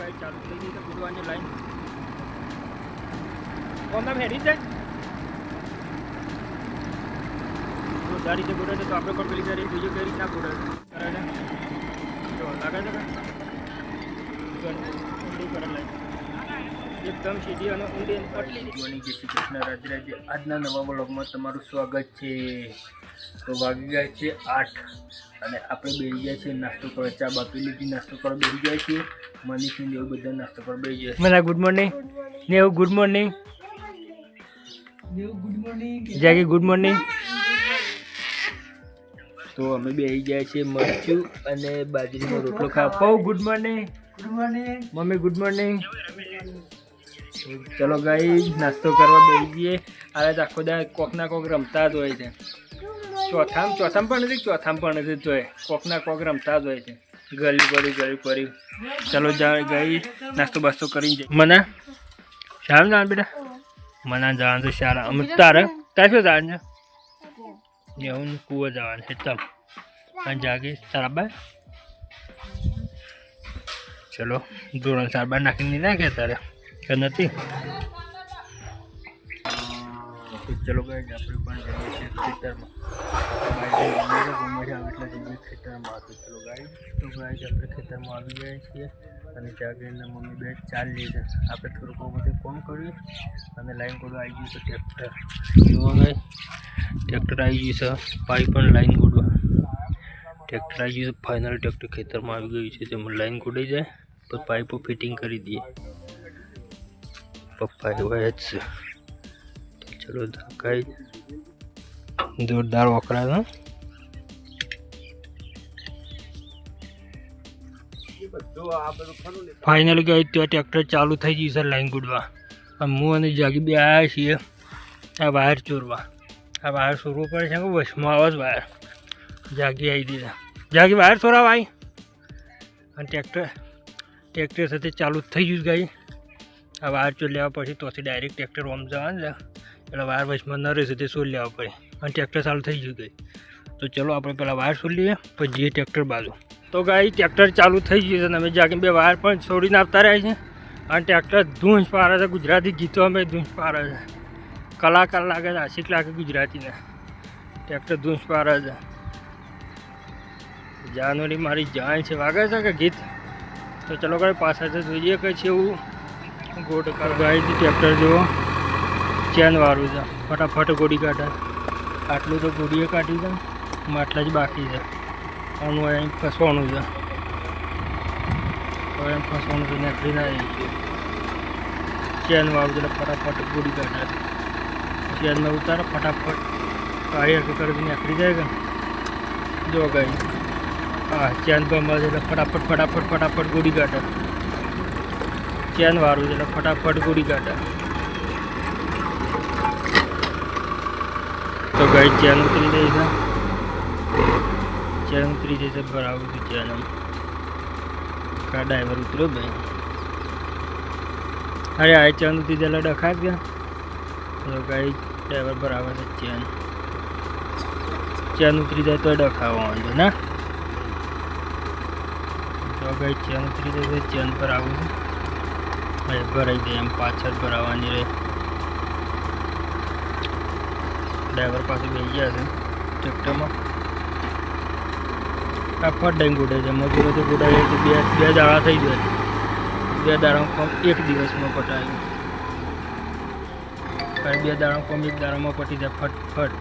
ગાઈ ચાલુ થઈ ગઈ છે ગુડવાની લાઈન કોના હેડી જાય તો ગાડી જે ગુડે છે તો આપણે પણ પેલી ગાડી બીજી કઈ રીતના ગુડે કરે છે જો લાગે છે ઊંડી કરે લાઈન એકદમ સીધી અને ઊંડી પટલી બની જય શ્રી કૃષ્ણ રાધે રાધે આજના નવા વ્લોગમાં તમારું સ્વાગત છે તો વાગી ગયા છે 8 અને આપણે બેસી ગયા છે નાસ્તો કરવા ચા બાપી લીધી નાસ્તો કરવા બેસી ગયા છીએ મનીષ ને એવું બધા નાસ્તો કરવા બેસી ગયા મને ગુડ મોર્નિંગ ને એવું ગુડ મોર્નિંગ જાગી ગુડ મોર્નિંગ તો અમે બેસી ગયા છીએ મરચું અને બાજરીનો રોટલો ખાવા પૌ good morning mummy good morning ચલો ગાઈ નાસ્તો કરવા બેસી જઈએ આ આખો દા કોક ના કોક રમતા જ હોય છે ચોથામ પણ નથી ચોથામ પણ નથી જોઈએ કોકના કોક રમતા જ હોય છે ગલી પડી ચલો ગઈ નાસ્તો બાસ્તો કરીને જાય મને સારું જવાનું બેટા મને જવાનું તો સારા અમે તારે શું જવાનું છે હું કૂવો જવાનું છે તમ અને જાગી તારા બાય ચલો ધોરણ 4 બાર નાખીને નાખે તારે કે નથી ચલો ગઈ આપણે પણ જઈએ છીએ ખેતરમાં ખેતરમાં હતું ચલો ગાઈ તો ગાઈ આપણે ખેતરમાં આવી ગયા છીએ અને જાગીને મમ્મી બે ચાલી છે આપણે થોડુંક બધું કોમ કર્યું અને લાઈન ગોળું આવી ગયું છે ટ્રેક્ટર જોવા ગઈ ટ્રેક્ટર આવી ગયું છે પાઇપ પણ લાઈન ગોળવા ટ્રેક્ટર આવી ગયું છે ફાઇનલ ટ્રેક્ટર ખેતરમાં આવી ગયું છે તેમાં લાઈન ગોળાઈ જાય તો પાઇપો ફિટિંગ કરી દઈએ પપ્પા એવા જ છે ચલો ગાઈ જોરદાર વકરા છે ફાઇનલી ગઈ ત્યાં ટ્રેક્ટર ચાલુ થઈ ગયું છે લાઈન ગુડવા હું અને જાગી બે આવ્યા છીએ આ વાયર ચોરવા આ વાયર ચોરવું પડે છે કે વચમાં આવે જ વાયર જાગી આવી દીધા જાગી વાયર ચોરાવા આવી અને ટ્રેક્ટર સાથે ચાલુ થઈ ગયું ગઈ આ વાયર ચોર લેવા પછી તોથી ડાયરેક્ટ ટ્રેક્ટર ઓમ જવાનું છે એટલે વાયર વચમાં ન રહેશે તે ચોર લેવા પડે અને ટ્રેક્ટર ચાલુ થઈ ગયું ગઈ તો ચલો આપણે પહેલાં વાયર છોડી લઈએ પછી જઈએ ટ્રેક્ટર બાજુ તો ગાઈ ટ્રેક્ટર ચાલુ થઈ ગયું છે અને અમે જાગીને બે વાયર પણ છોડીને આવતા રહ્યા છે અને ટ્રેક્ટર ધૂંજ પાડે છે ગુજરાતી ગીતો અમે ધૂંજ પાડે છે કલાકાર લાગે છે આશિક લાગે ગુજરાતીને ટ્રેક્ટર ધૂંજ પાડે છે જાનવરી મારી જાન છે વાગે છે કે ગીત તો ચલો ગાઈ પાછળ જોઈએ કે છે એવું ગોટ કર ગાઈથી ટ્રેક્ટર જેવો ચેનવાળું છે ફટાફટ ગોળી કાઢે આટલું તો ગોળીએ કાઢી છે માટલા જ બાકી છે અને અહીં ફસવાનું છે હવે એમ ફસવાનું છે નીકળી ના આવી છે ચેનવાળું એટલે ફટાફટ ગોળી કાઢે ચેનમાં ઉતારે ફટાફટ કાઢી હરકી કરી નીકળી જાય કે જો ગઈ હા ચેન પર મળે એટલે ફટાફટ ગોળી કાઢે ચેનવાળું એટલે ફટાફટ ગોળી કાઢે તો ગાઈ ચેન ઉતરી જાય છે ચેન ઉતરી જશે બરાબર છે ચેન કા ડ્રાઈવર ઉતર્યો ભાઈ અરે આ ચેન ઉતરી જાય ડખા ગયા તો ગાઈ ડ્રાઈવર બરાબર છે ચેન ઉતરી જાય તો ડખાવો વાંધો ના તો ગાઈ ચેન ઉતરી જાય ચેન પર આવું છે ભરાઈ દે એમ પાછળ ભરાવાની રહે ડ્રાઈવર પાસે બેસી ગયા છે ટ્રેક્ટરમાં આ ફટાઈને ગોડાઈ જાય મજૂરો તો ગોડાઈ તો બે દાડા થઈ જાય બે દાડામાં કોમ એક દિવસમાં પટાયું બે દાડામાં કોમ એક દાડામાં પટી જાય ફટફટ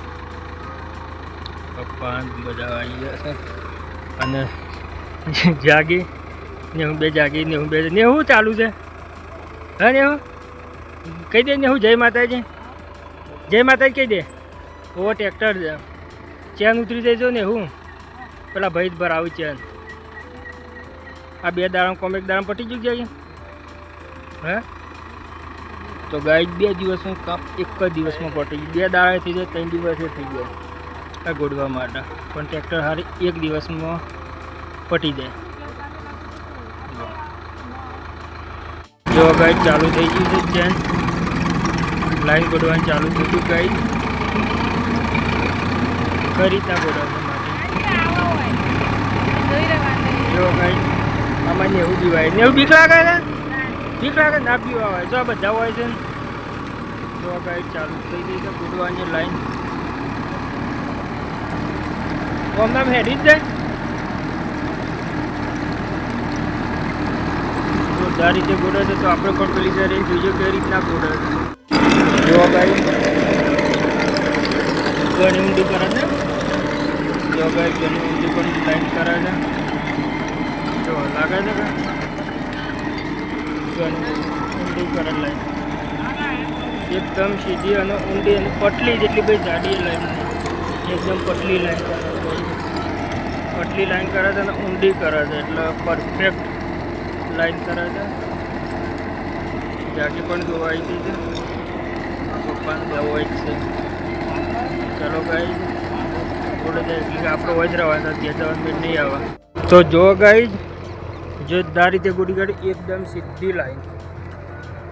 પપ્પા બધા આવી ગયા છે અને જાગી ને બે જાગી ને બે ને શું ચાલુ છે હા ને કહી દે ને હું જય માતાજી કહી દે ઓ ટ્રેક્ટર છે ચેન ઉતરી જઈજો ને હું પેલા ભાઈ જ ભરાવું ચેન આ બે દાડા કોમ એક દાડા પટી ગયું ગયા હે તો ગાય 2 દિવસનું કામ એક જ દિવસમાં પટી ગયું 2 દાડા થઈ જાય 3 દિવસે થઈ ગયા આ ગોડવા માટે પણ ટ્રેક્ટર હારી એક દિવસમાં પટી જાય જો ગાય ચાલુ થઈ ગયું છે ચેન લાઈન ગોડવાનું ચાલુ થઈ ગયું ગાય કઈ રીતના ગોડવા માટે જો ગાઈ આમાં 90 પીવાય. 90 બીક લાગે છે? બીક લાગે ના પીવા હોય જો બધા હોય છે. જો ગાઈસ ચાલુ થઈ ગઈ છે ગુડવાની લાઈન. આમ હેડી જ જાય. જો આ રીતે ગોળે છે તો આપણે પણ પેલી જાય બીજો કઈ રીતના ગોળે છે. જો ગાઈસ ઘણી ઊંડી કરે છે. જો ગાઈસ ઘણી ઊંડી પણ લાઈન કરે છે. જો લાગે છે કે ઘણી ઊંડી કરે લાઈન એકદમ સીધી અને ઊંડી અને પટલી જેટલી બધી જાડી લાઈન એકદમ પટલી લાઈન કરે છે. પટલી લાઈન કરે છે અને ઊંડી કરે છે એટલે પરફેક્ટ લાઈન કરે છે. જાડી પણ જોવાઈ ગઈ છે. પપ્પાને બે હોય જ છે. ચલો ગાઈસ થોડે જાય એટલે આપણો હોય જ રહેવાના ત્યાં જવાનું મેળ નહીં આવે. તો જો ગાઈસ જો આ રીતે ગોળી કાઢી એકદમ સીધી લાઈન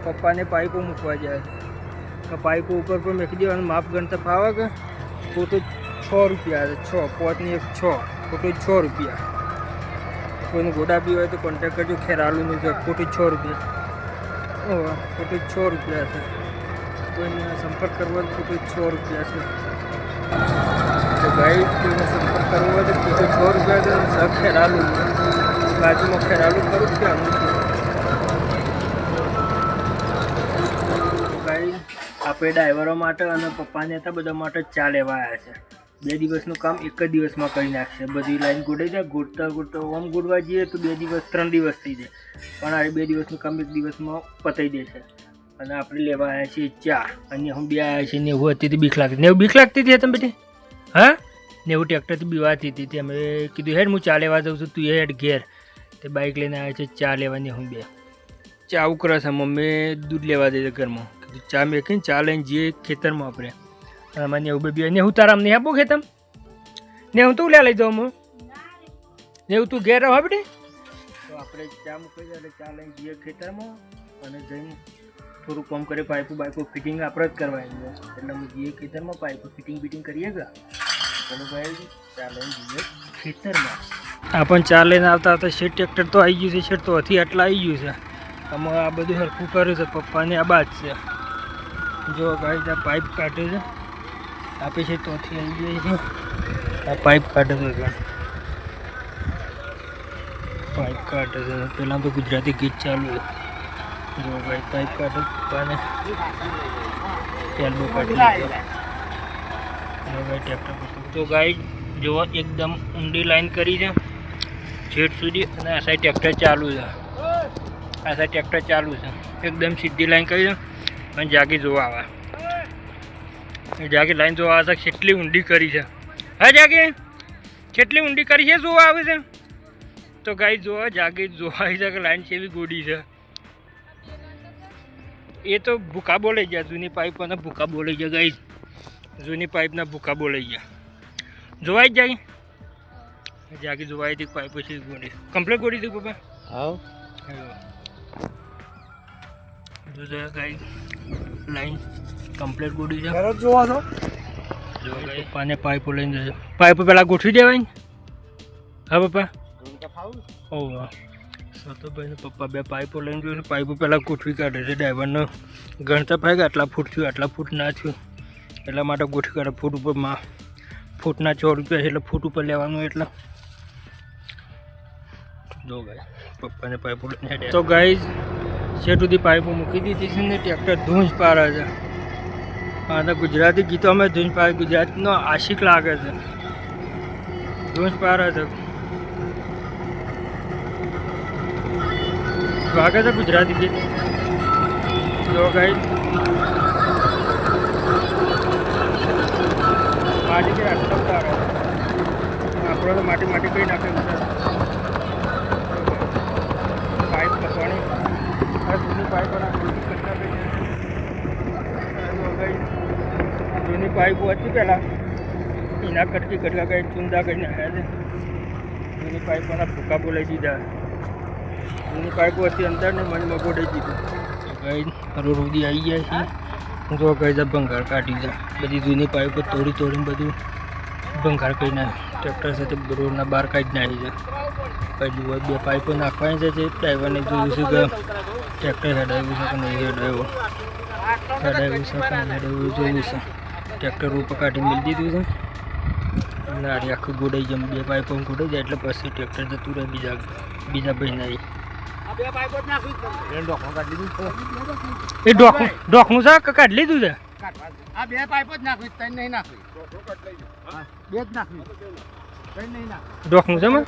પપ્પાને પાઇપો મૂકવા જાય તો પાઇપો ઉપર પણ મૂકી દેવાનું. માપ ગણતા ફાવે કે ખોટું 6 રૂપિયા છે. 6 પોતની એક 6 ખોટું 6 રૂપિયા. કોઈનું ગોડા બી હોય તો કોન્ટેક્ટ કરજો. ખેરાલુનું છે ખોટું 6 રૂપિયા. ખોટું 6 રૂપિયા છે. કોઈને સંપર્ક કરવો હોય તો ખોટું 6 રૂપિયા છે. તો ગાઈસ કોઈને સંપર્ક કરવો હોય તો ખોટું 6 રૂપિયા છે. સબ ખેરાલું બાજુમાં ખેરાલું ખરું કે આનું છે. આપણે ડ્રાઈવરો માટે અને પપ્પાને હતા બધા માટે ચા લેવા આવ્યા છે. 2 દિવસનું કામ એક જ દિવસમાં કરી નાખશે. બધી લાઈન ગોડાઈ જાય. ગોડતા ગોડતા ઓમ ગોડવા જઈએ તો 2 દિવસ 3 દિવસ થઈ જાય. પણ આ 2 દિવસનું કામ 1 દિવસમાં પતાવી દેશે. અને આપણે લેવા આવ્યા છીએ ચા. અને હું બે આવ્યા છીએ 90 હતી બીક લાગતી. 90 બીક લાગતી હતી તમે બેટી? હા 90 ટ્રેક્ટરથી બીવાતી હતી. અમે કીધું હેડ હું ચા લેવા જાઉં છું તું હેડ ઘેર. તે બાઇક લઈને આવ્યા છે ચા લેવાની. હું બે ચા ઉકળે છે. મમ્મી દૂધ લેવા દે છે ઘરમાં. ચા મેકીને ચા લઈને જઈએ ખેતરમાં આપણે. અને મને એવું બે ને હું તારા અમને આપું ખેતમ ને હું તું લે લઈ જાઉં હું ને હું તું ઘેર રહો બેટી. તો આપણે ચા મૂકી દઈએ એટલે ચા લઈને જઈએ ખેતરમાં અને જઈને થોડું કામ કરે. પાઇપો બાઇપો ફિટિંગ આપણે જ કરવાની છે એટલે અમે જઈએ ખેતરમાં પાઇપો ફિટિંગ કરીએ ગા. ચલો ભાઈ ચા લઈને જઈએ ખેતરમાં. આ પણ ચા લઈને આવતા આવતા શેઠ ટ્રેક્ટર તો આવી ગયું છે. શેઠ તો હથી આટલા આવી ગયું છે. અમે આ બધું હરખું કર્યું છે. પપ્પાને આ બાદ છે. જો ગાઈસ આ પાઇપ કાઢે છે. આપે છે તોથી આવી જાય છે. આ પાઇપ કાઢે છે. પાઇપ કાઢે છે. પહેલાં તો ગુજરાતી ગીત ચાલુ છે. જો ભાઈ પાઇપ કાઢે પપ્પાને ચાલુ કાઢી લીધો. ટ્રેક્ટર તો ગાઈસ જો એકદમ ઊંડી લાઈન કરી છે છેડ સુધી. અને આ સાઈડ ટ્રેક્ટર ચાલુ છે. આ સાઈડ ટ્રેક્ટર ચાલુ છે. એકદમ સીધી લાઈન કરી છે. અને જાગી જોવા આવે. જાગી લાઈન જોવા આવે છે. કેટલી ઊંડી કરી છે. હા જાગી કેટલી ઊંડી કરી છે જોવા આવે છે. તો ગાઈસ જોવા જાગી જોવાય છે કે લાઈન કેવી ગોડી છે. એ તો ભૂકા બોલાઈ ગયા. જૂની પાઇપના ભૂકા બોલાઈ ગયા ગાઈસ. જૂની પાઇપના ભૂકા બોલાઈ ગયા. જોવાય જ જાય જાગી જોવાય હતી પાઇપો છે ગોડી. કમ્પ્લીટ ગોડી હતી પપ્પા? હા ગાઈસ લાઈન કમ્પ્લીટ ગોડી છે. જોવા છો જો ગાઈસ પપ્પાને પાઇપો લઈને જશે. પાઇપો પહેલાં ગોઠવી દેવાય ને. હા પપ્પા ઓહ સતોભાઈને પપ્પા બે પાઇપો લઈને જોયું. પાઇપો પહેલાં ગોઠવી કાઢે છે. ડ્રાઈવરનો ગણતા પાય કે આટલા ફૂટ થયું આટલા ફૂટ ના થયું એટલા માટે ગોઠવી કાઢે. ફૂટ ઉપરમાં ફૂટના 6 રૂપિયા છે એટલે ફૂટ ઉપર લેવાનું. એટલે જો ગાઈસ પપ્પાને પાઇપો લઈને તો ગાઈસ શેઠ સુધી પાઇપો મૂકી દીધી છે ને ટ્રેક્ટર ધૂંજ પાડે છે. અને ગુજરાતી ગીતોમાં ધૂંજ પાડે. ગુજરાતીનો આશિક લાગે છે. ધૂંજ પાડે છે. વાગે છે ગુજરાતી ગીત. જો ગાઈસ માટી કે આટલો ઉતારે આપણે તો માટી કઈ નાખે પાઇપ લખવાની. જૂની પાઇપ જૂની પાઇપો હતી પહેલાં એના કટકી કટકા કંઈ ચૂંદા કરીને આવ્યા છે. જૂની પાઇપોના ભૂકા બોલાવી દીધા. જૂની પાઇપો હતી અંદર ને મને મગોડાઈ દીધું. કઈ રોડી આવી જાય છે. જો કઈ છે ભંગાર કાઢી છે. બધી જૂની પાઇપો તોડીને બધું ભંગાર કરી નાખે. ટ્રેક્ટર સાથે રોડના બહાર કાઢી નાખી છે. પછી જુઓ 2 પાઇપો નાખવાની છે. ડ્રાઈવરને જોયું છે કે ટ્રેક્ટર હેડાવ્યું છે કે નહીં હેડાવ્યું, હેડાવ્યું છે કે નહીં હેડાવ્યું જોયું છે. ટ્રેક્ટર ઉપર કાઢી મેળી દીધું છે અને આરી આખું ગોડાઈ જેમ 2 પાઇપો ગોડાઈ જાય એટલે પછી ટ્રેક્ટર જતું રહે બીજા ભાઈને આવી. એ ડોકનું છે કે કાઢી લીધું છે? આ 2 પાઇપો જ નાખવી, 3 નહીં નાખવી. 2 જ નાખવી, 3 નહીં નાખવી. ડોકનું છે માં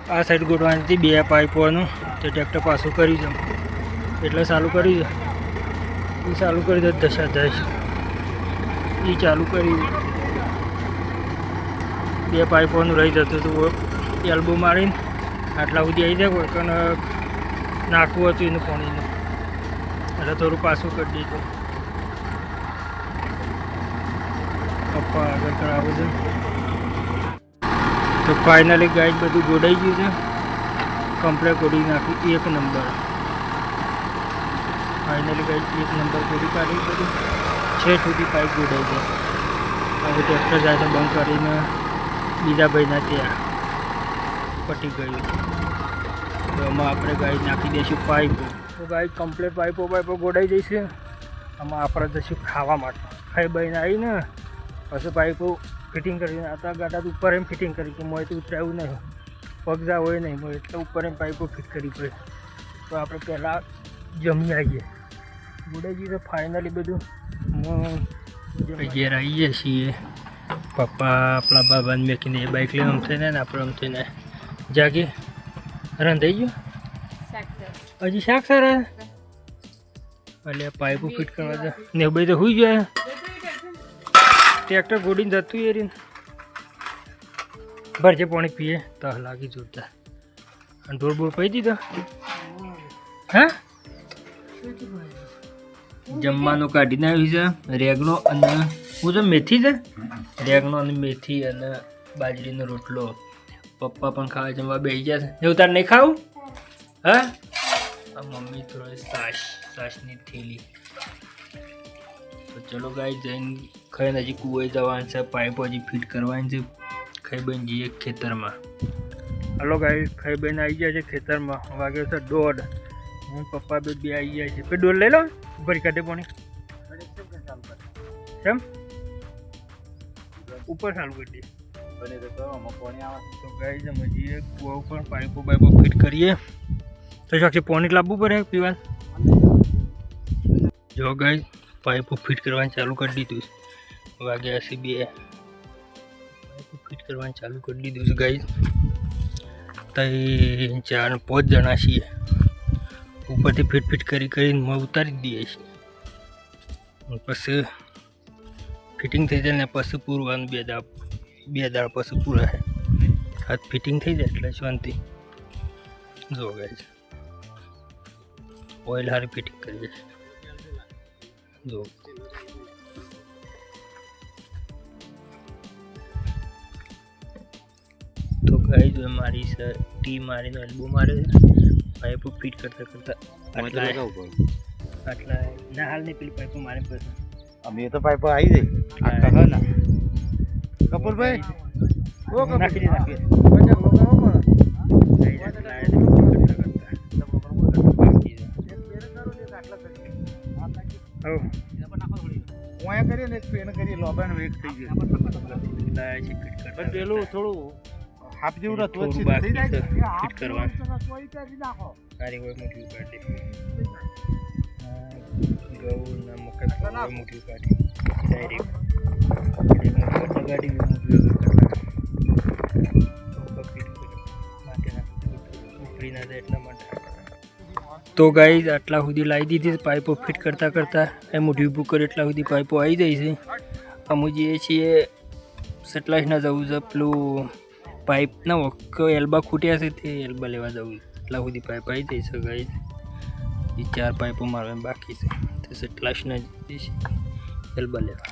આ સાઈડ ગોઠવાની હતી 2 પાઇપોનું. તે ટ્રેક્ટર પાછું કર્યું છે એટલે ચાલુ કર્યું છે. એ ચાલુ કરી દે દશા જાય છે. એ ચાલુ કરી 2 પાઇપોનું રહી જતું હતું. એલ્બો મારીને આટલા સુધી આવી જાય કોઈ નાખવું હતું એનું પાણીનું એટલે થોડું પાછું કરી દીધું. પપ્પા આગળ કરાવું છે. તો ફાઇનલી ગાઈડ બધું ગોડાઈ ગયું છે. કમ્પ્લેટ ગોડી નાખી 1 નંબર. ફાઇનલી ગાઈડ 1 નંબર ગોડી કાઢી બધું 6 સુધી પાઇપ ગોડાઈ ગયો. હવે ટ્રેક્ટર જાય તો બંધ કરીને બીજા ભાઈના ત્યાં પટી ગયું. તો આમાં આપણે ગાઈડ નાખી દઈશું પાઇપો. તો ગાઈડ કમ્પ્લેટ પાઇપો ગોડાઈ જઈશે. આમાં આપણે જઈશું ખાવા માટે. ખાઈ બહીને આવીને પછી પાઇપો ફિટિંગ કરીને आता ગાડા ઉપર એમ ફિટિંગ કરી કે મોય તો ઉતરાયું નહીં, પગ જા હોય નહીં મોય એટલે ઉપર એમ પાઇપો ફિટ કરી પડે. તો આપણે પહેલાં જમી આવીએ. ગોડાઈ ગયું તો ફાઇનલી બધું ઘેર આવીએ છીએ. પપ્પા આપણા બાબાને મેકીને બાઇક લઈને રમશે ને આપણે રમશે ને જાગી રંધાઈ ગયું. હજી શાક સારા એટલે પાઇપો ફિટ કરવા દે ને ભાઈ તો હોઈ જાય. ટ્રેક્ટર ગોડીને જતું એ રીને ભરજે પાણી પીએ તો લાગી જોરદાર. અને ઢોર બોર પી દીધો. હા જમવાનું કાઢીને આવ્યું છે. રેગનો અને હું તો મેથી છે. રેગનો અને મેથી અને બાજરીનો રોટલો. પપ્પા પણ ખાવા જમવા બેસી જશે. એવું તારે નહીં ખાવું? હા મમ્મી થોડી છાશની થેલી. તો ચલો ગાઈ જઈને ખાઈને હજી કૂવાઈ જવાનું છે. પાઇપો હજી ફિટ કરવાની છે. ખાઈ બહીને જઈએ ખેતરમાં. હલો ગાઈ ખાઈ બહીને આવી ગયા છે ખેતરમાં. વાગ્યો છે 1:30. હું પપ્પા બે આવી ગયા છે. ડોલ લઈ લો ભરી કાઢે પાણી. કેમ ઉપર ચાલુ કરી દઈએ તો ગાઈ જમે જઈએ કૂવા ઉપર પાઇપો ફિટ કરીએ. તો સાક્ષી પાણી લાવવું પડે પીવા. જો ગાઈ પાઇપો ફિટ કરવાનું ચાલુ કરી દીધું. વાગ્યા છે 2. પાઇપો ફિટ કરવાનું ચાલુ કરી દીધું છે ગાઈ. 3 4 5 જણા છીએ. ઉપરથી ફિટ કરીને ઉતારી દઈએ છીએ. પછી ફિટિંગ થઈ જાય ને પછી પૂરવાનું 2 દાળ પછી પૂરા છે. હાથ ફિટિંગ થઈ જાય એટલે શાંતિ. જો ગાઈ ઓઇલ હારી ફિટિંગ કરી દે. જો તો ગાઈ જો મારી સર ટી મારીને એલ્બો મારે છે. પાઇપો ફિટ કરતા આટલા ના હાલ નહીં પેલી પાઇપો મારે પછી અમે તો પાઇપો આવી જાય ના કપૂરભાઈ નાખી દે પેલું થોડું હાફ જેવું હતું ફિટ કરવાનું. સારી હોય મોટી કાઢી ઘઉંના મકાઈ મોટી કાઢી ડાયરેક્ટ ગાડી ઉપરી ના જાય એટલા માટે. તો ગાઈઝ આટલા સુધી લાવી દીધી પાઇપો ફિટ કરતાં એ મોટી ઊભું કરે એટલા સુધી પાઇપો આવી જાય છે. અમે જઈએ છીએ સટલાસના જવું છે. પેલું પાઇપના વખત એલ્બા ખૂટ્યા છે તે એલ્બા લેવા જવું છે. એટલા સુધી પાઇપ આવી જાય છે ગાઈઝ. એ 4 પાઇપો મારવા બાકી છે. તો સટલાસના જઈએ છીએ એલ્બા લેવા.